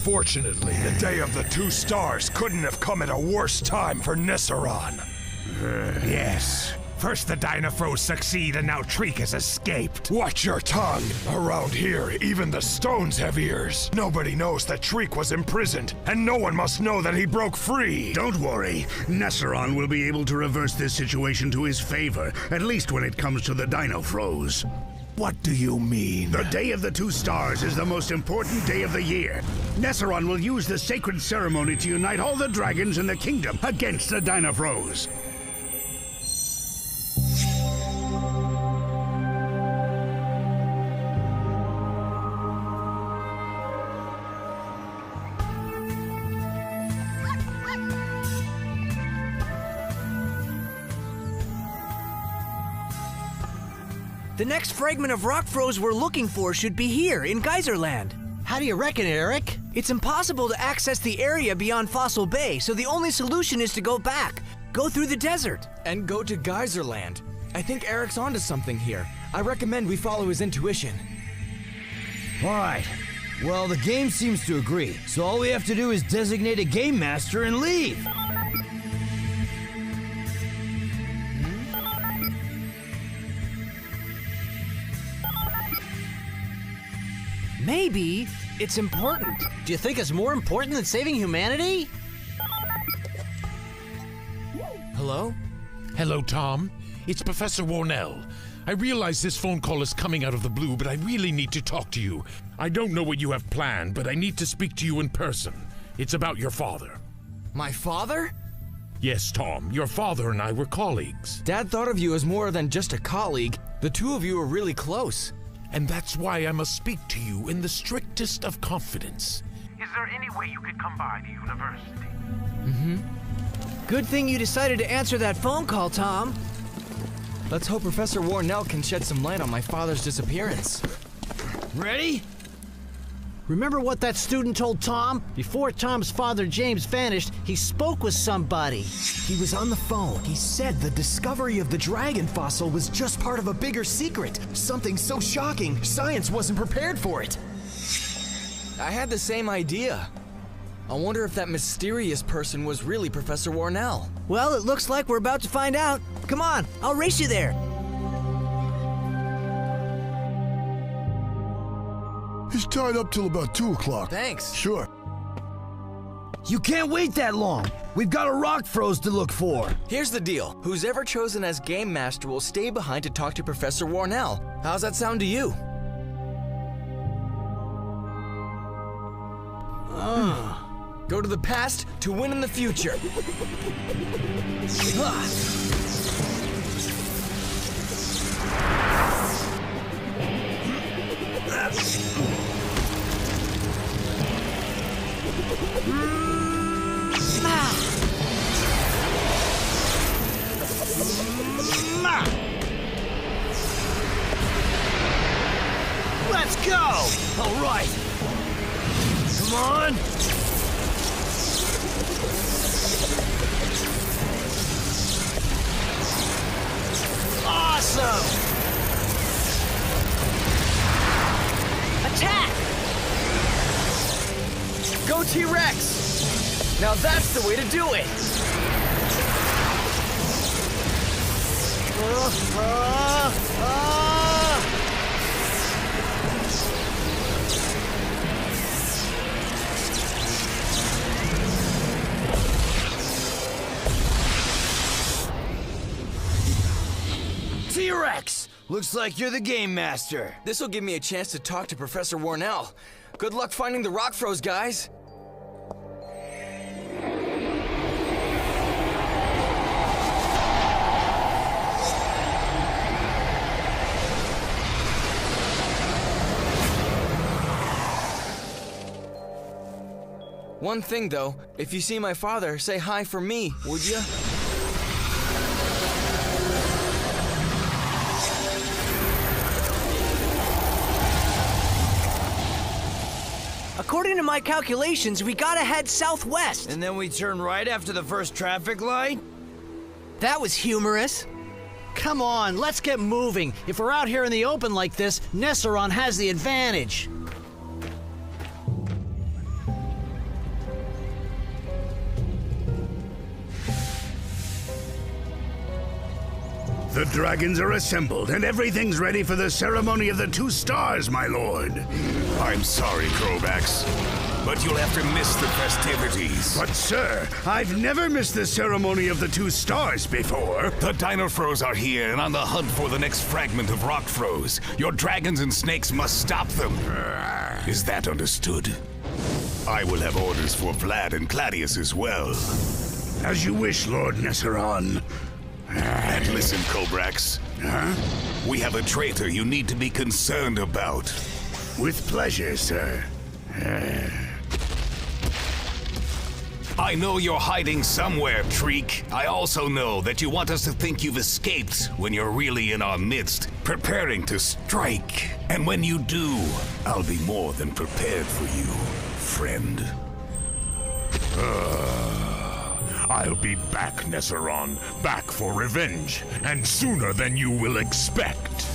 Unfortunately, the Day of the Two Stars couldn't have come at a worse time for Nissaron. Yes. First the Dinofroz succeed, and now Treek has escaped. Watch your tongue! Around here, even the stones have ears. Nobody knows that Treek was imprisoned, and no one must know that he broke free. Don't worry. Nissaron will be able to reverse this situation to his favor, at least when it comes to the Dinofroz. What do you mean? The Day of the Two Stars is the most important day of the year. Nissaron will use the sacred ceremony to unite all the dragons in the kingdom against the Dinofroz. The next fragment of Rockfroz we're looking for should be here, in Geyserland. How do you reckon, Eric? It's impossible to access the area beyond Fossil Bay, so the only solution is to go back. Go through the desert. And go to Geyserland. I think Eric's onto something here. I recommend we follow his intuition. All right. Well, the game seems to agree, so all we have to do is designate a game master and leave. Maybe it's important. Do you think it's more important than saving humanity? Hello? Hello, Tom. It's Professor Warnell. I realize this phone call is coming out of the blue, but I really need to talk to you. I don't know what you have planned, but I need to speak to you in person. It's about your father. My father? Yes, Tom. Your father and I were colleagues. Dad thought of you as more than just a colleague. The two of you are really close. And that's why I must speak to you in the strictest of confidence. Is there any way you could come by the university? Good thing you decided to answer that phone call, Tom. Let's hope Professor Warnell can shed some light on my father's disappearance. Ready? Remember what that student told Tom? Before Tom's father James vanished, he spoke with somebody. He was on the phone. He said the discovery of the dragon fossil was just part of a bigger secret. Something so shocking, science wasn't prepared for it. I had the same idea. I wonder if that mysterious person was really Professor Warnell. Well, it looks like we're about to find out. Come on, I'll race you there. He's tied up till about 2 o'clock. Thanks. Sure. You can't wait that long. We've got a Rockfroz to look for. Here's the deal. Who's ever chosen as Game Master will stay behind to talk to Professor Warnell. How's that sound to you? Go to the past to win in the future. Let's go! All right. Come on. Awesome! Attack! Go T-Rex! Now that's the way to do it! T-Rex! Looks like you're the Game Master. This'll give me a chance to talk to Professor Warnell. Good luck finding the Rockfroz, guys! One thing though, if you see my father, say hi for me, would ya? According to my calculations, we gotta head southwest. And then we turn right after the first traffic light? That was humorous. Come on, let's get moving. If we're out here in the open like this, Nesseron has the advantage. The dragons are assembled, and everything's ready for the ceremony of the 2 stars, my lord. I'm sorry, Krovax, but you'll have to miss the festivities. But, sir, I've never missed the ceremony of the 2 stars before. The Dinofroz are here and on the hunt for the next fragment of Rockfroz. Your dragons and snakes must stop them. Is that understood? I will have orders for Vlad and Claudius as well. As you wish, Lord Nesseron. And listen, Kobrax. Huh? We have a traitor you need to be concerned about. With pleasure, sir. I know you're hiding somewhere, Treek. I also know that you want us to think you've escaped when you're really in our midst, preparing to strike. And when you do, I'll be more than prepared for you, friend. I'll be back, Nesseron. Back for revenge. And sooner than you will expect.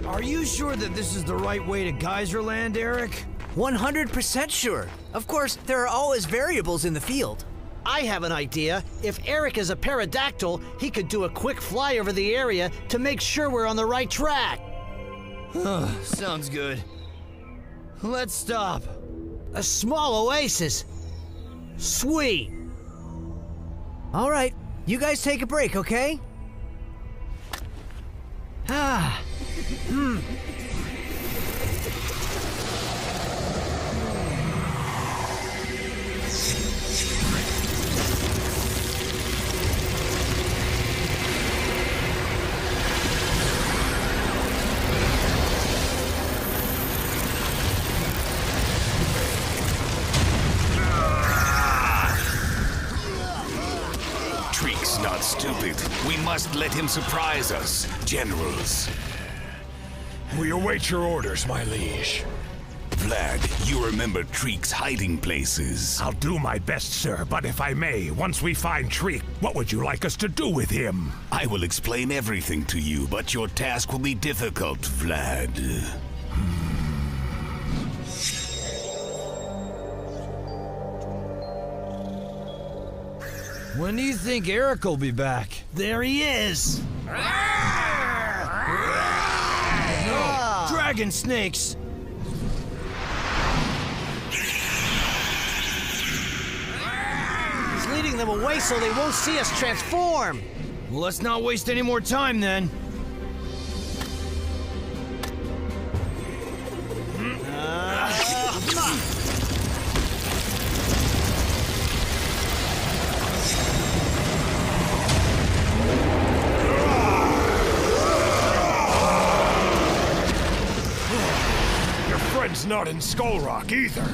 Are you sure that this is the right way to Geyserland, Eric? 100% sure. Of course, there are always variables in the field. I have an idea. If Eric is a pterodactyl, he could do a quick fly over the area to make sure we're on the right track. Sounds good. Let's stop. A small oasis. Sweet. All right, you guys take a break, okay? Treek's not stupid. We must let him surprise us, generals. We await your orders, my liege. Vlad, you remember Treek's hiding places. I'll do my best, sir, but if I may, once we find Treek, what would you like us to do with him? I will explain everything to you, but your task will be difficult, Vlad. When do you think Eric will be back? There he is! No! Dragon snakes! He's leading them away so they won't see us transform! Well, let's not waste any more time then. Your friend's not in Skull Rock either.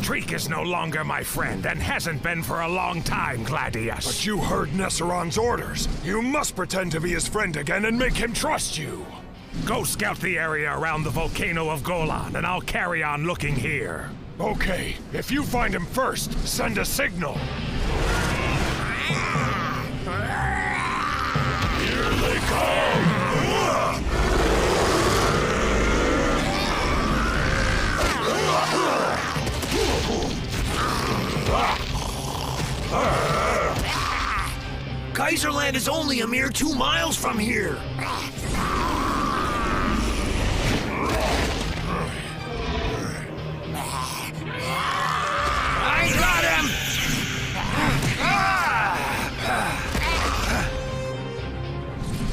Treek is no longer my friend and hasn't been for a long time, Gladius. But you heard Nesseron's orders. You must pretend to be his friend again and make him trust you. Go scout the area around the volcano of Golan, and I'll carry on looking here. Okay, if you find him first, send a signal. Here they come! Kaiserland is only a mere 2 miles from here. I got him!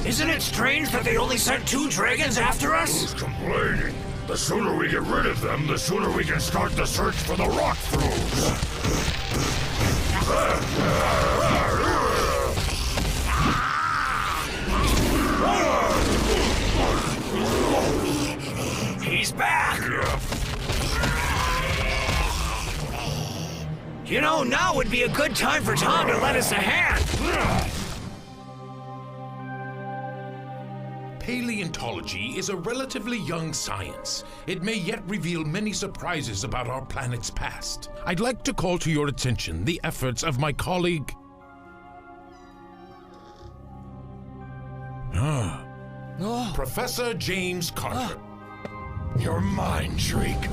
Isn't it strange that they only sent 2 dragons after us? Who's complaining? The sooner we get rid of them, the sooner we can start the search for the rock throws. He's back! You know, now would be a good time for Tom to lend us a hand. Paleontology is a relatively young science. It may yet reveal many surprises about our planet's past. I'd like to call to your attention the efforts of my colleague... Professor James Carter. You're mine, Treek.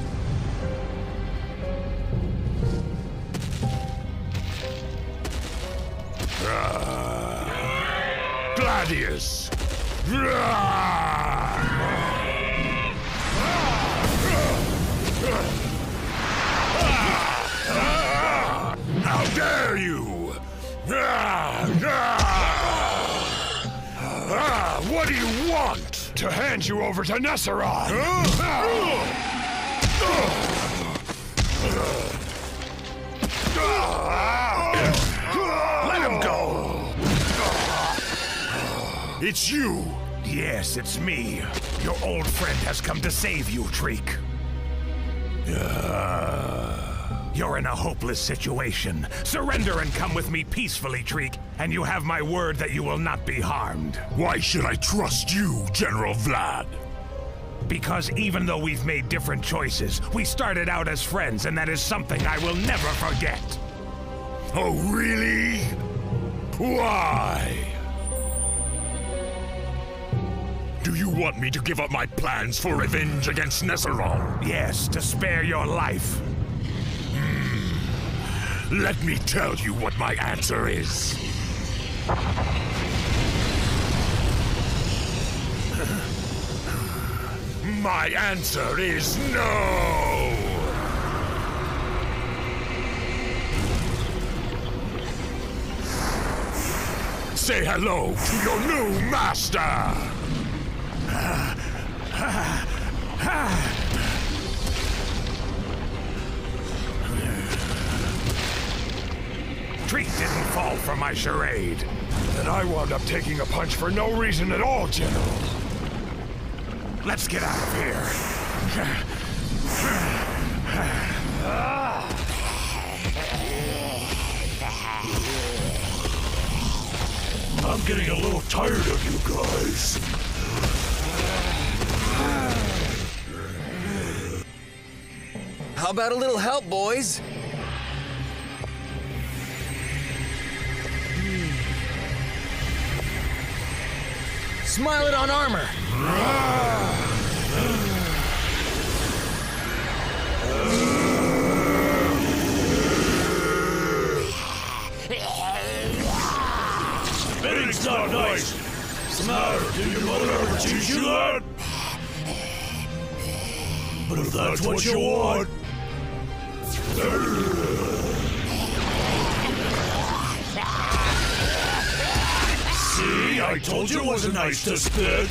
Gladius! How dare you! What do you want? To hand you over to Nesseron! Let him go! It's you! Yes, it's me. Your old friend has come to save you, Treek. You're in a hopeless situation. Surrender and come with me peacefully, Treek, and you have my word that you will not be harmed. Why should I trust you, General Vlad? Because even though we've made different choices, we started out as friends, and that is something I will never forget. Oh, really? Why? Do you want me to give up my plans for revenge against Nesseron? Yes, to spare your life. Let me tell you what my answer is. My answer is no! Say hello to your new master! Treek didn't fall for my charade. And I wound up taking a punch for no reason at all, General. Let's get out of here. I'm getting a little tired of you guys. How about a little help, boys? Smile it on armor. nice. What's the matter? Did your mother ever teach you that? But if that's what you want... See, I told you it wasn't nice to spit.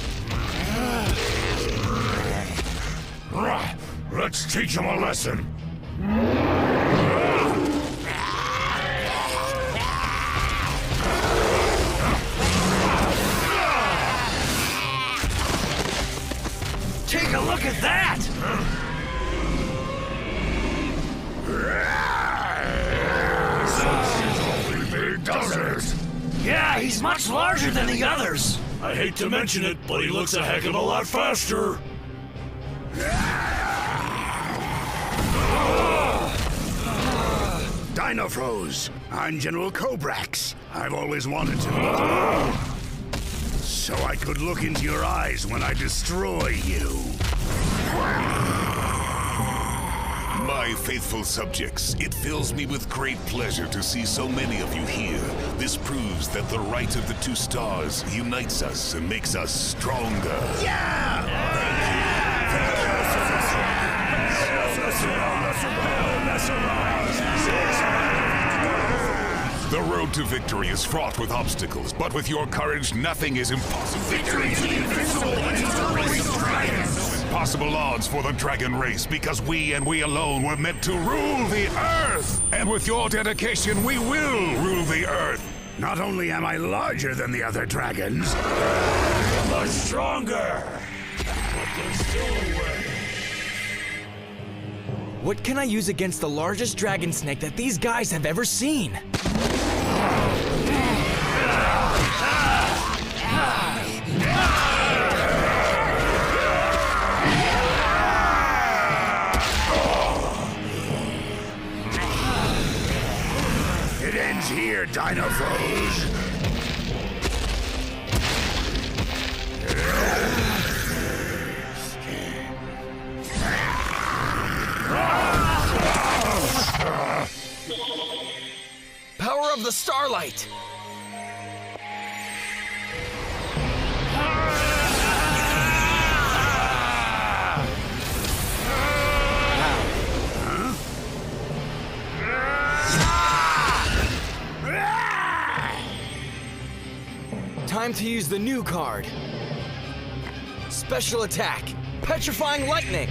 Let's teach him a lesson. Take a look at that! Big, doesn't it? Yeah, he's much larger than the others. I hate to mention it, but he looks a heck of a lot faster. Dinofroz, I'm General Kobrax. I've always wanted to. So I could look into your eyes when I destroy you. My faithful subjects, it fills me with great pleasure to see so many of you here. This proves that the right of the two stars unites us and makes us stronger. The road to victory is fraught with obstacles, but with your courage, nothing is impossible. Victory to the invincible and to the race of dragons! Impossible odds for the dragon race, because we and we alone were meant to rule the Earth! And with your dedication, we will rule the Earth! Not only am I larger than the other dragons, I'm much stronger! But there's still a way. What can I use against the largest dragon snake that these guys have ever seen? it ends here, Dinofroz. Power of the starlight! Time to use the new card. Special attack, petrifying lightning.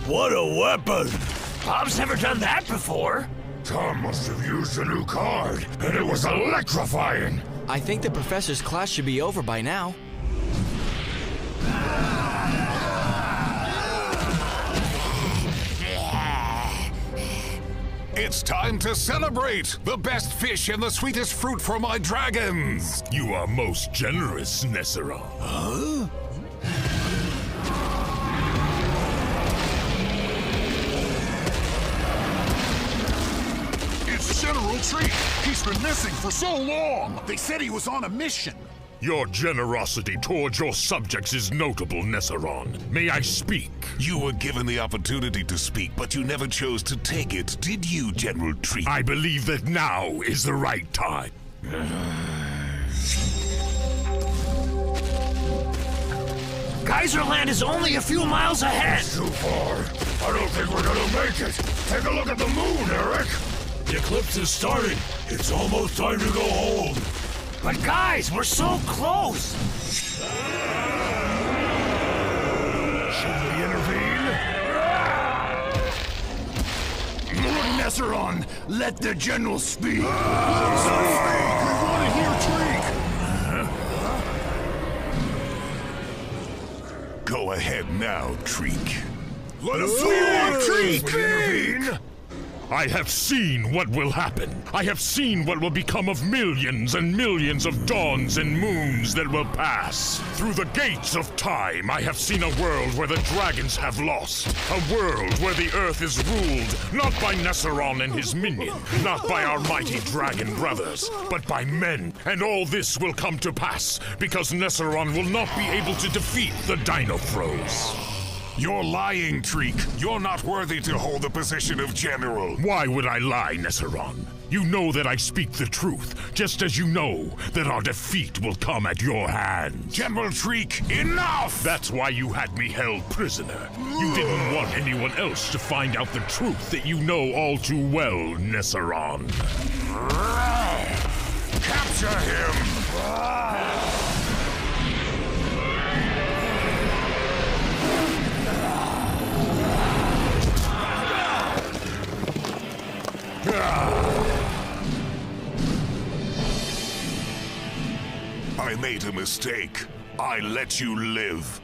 What a weapon! Bob's never done that before. Tom must have used a new card, and it was electrifying! I think the professor's class should be over by now. It's time to celebrate! The best fish and the sweetest fruit for my dragons! You are most generous, Nesseron. Huh? It's General Treek. He's been missing for so long. They said he was on a mission. Your generosity towards your subjects is notable, Nesseron. May I speak? You were given the opportunity to speak, but you never chose to take it, did you, General Treek? I believe that now is the right time. Geyserland is only a few miles ahead. Too far. I don't think we're gonna make it. Take a look at the moon, Eric. The eclipse is starting. It's almost time to go home. But guys, we're so close. Should we intervene? Nesseron, let the general speak. We want to hear Treek. Go ahead now, Treek. Let us see Treek. I have seen what will happen. I have seen what will become of millions and millions of dawns and moons that will pass. Through the gates of time, I have seen a world where the dragons have lost. A world where the earth is ruled, not by Nesseron and his minion, not by our mighty dragon brothers, but by men. And all this will come to pass, because Nesseron will not be able to defeat the Dinofroz. You're lying, Treek. You're not worthy to hold the position of general. Why would I lie, Nesseron? You know that I speak the truth, just as you know that our defeat will come at your hands. General Treek, enough! That's why you had me held prisoner. You didn't want anyone else to find out the truth that you know all too well, Nesseron. Capture him! I made a mistake. I let you live.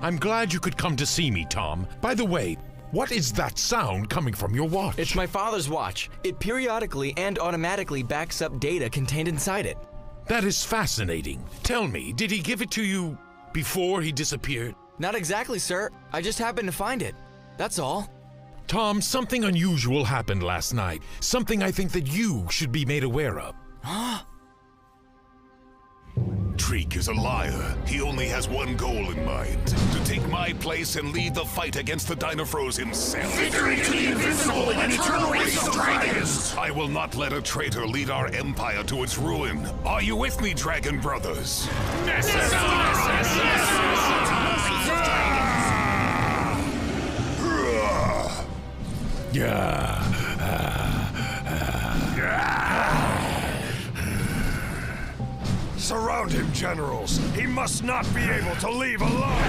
I'm glad you could come to see me, Tom. By the way, what is that sound coming from your watch? It's my father's watch. It periodically and automatically backs up data contained inside it. That is fascinating. Tell me, did he give it to you before he disappeared? Not exactly, sir. I just happened to find it. That's all. Tom, something unusual happened last night. Something I think that you should be made aware of. Huh? Treek is a liar. He only has one goal in mind: to take my place and lead the fight against the Dinofroz himself. Victory to the invincible and eternal race of dragons! I will not let a traitor lead our empire to its ruin. Are you with me, Dragon Brothers? Surround him, generals. He must not be able to leave alone.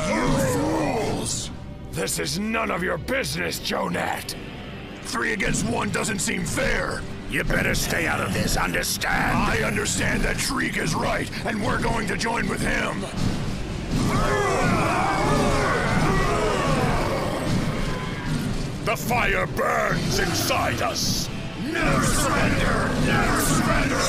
You fools! This is none of your business, Jonette. 3 against 1 doesn't seem fair. You better stay out of this, understand? I understand that Treek is right, and we're going to join with him. The fire burns inside us. Never surrender! Never surrender!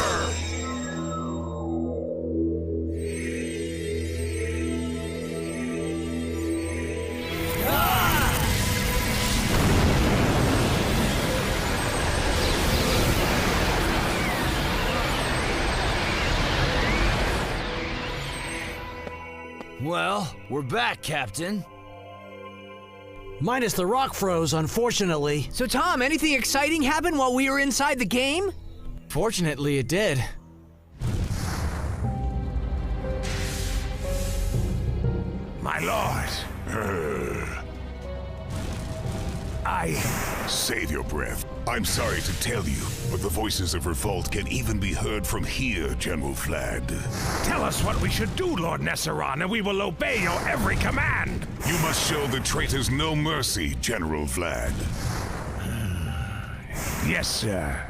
Well, we're back, Captain. Minus the rock froze, unfortunately. So Tom, anything exciting happen while we were inside the game? Fortunately, it did. My lord. Save your breath. I'm sorry to tell you, but the voices of revolt can even be heard from here, General Flad. Tell us what we should do, Lord Nesseron, and we will obey your every command. You must show the traitors no mercy, General Vlad. Yes, sir.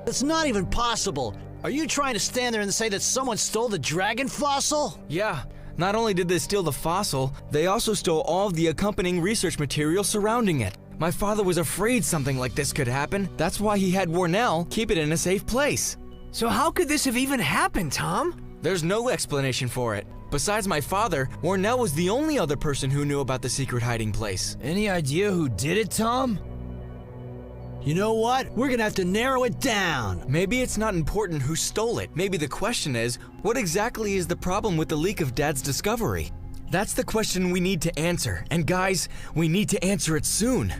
It's not even possible. Are you trying to stand there and say that someone stole the dragon fossil? Yeah. Not only did they steal the fossil, they also stole all of the accompanying research material surrounding it. My father was afraid something like this could happen. That's why he had Warnell keep it in a safe place. So how could this have even happened, Tom? There's no explanation for it. Besides my father, Warnell was the only other person who knew about the secret hiding place. Any idea who did it, Tom? You know what? We're gonna have to narrow it down. Maybe it's not important who stole it. Maybe the question is, what exactly is the problem with the leak of Dad's discovery? That's the question we need to answer. And guys, we need to answer it soon.